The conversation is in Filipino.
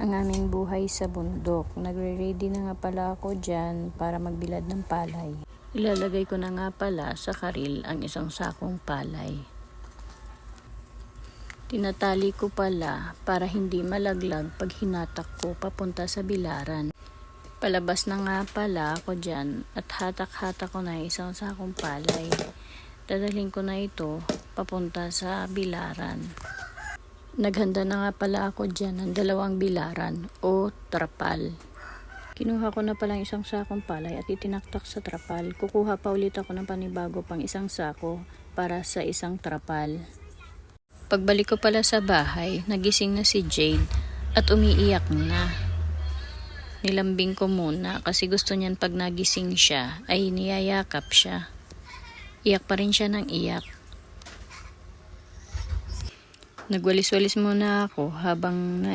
ang aming buhay sa bundok. Nagre-ready na nga pala ako dyan para magbilad ng palay. Ilalagay ko na nga pala sa karil ang isang sakong palay. Tinatali ko pala para hindi malaglag pag hinatak ko papunta sa bilaran. Palabas na nga pala ako dyan at hatak-hatak ko na isang sakong palay. Dadalhin ko na ito papunta sa bilaran. Naghanda na nga pala ako dyan ng 2 bilaran o trapal. Kinuha ko na pala isang sakong palay at itinaktak sa trapal. Kukuha pa ulit ako ng panibago pang isang sako para sa isang trapal. Pagbalik ko pala sa bahay, nagising na si Jade at umiiyak na. Nilambing ko muna kasi gusto niyan pag nagising siya ay niyayakap siya. Iyak pa rin siya ng iyak. Nagwalis-walis muna ako habang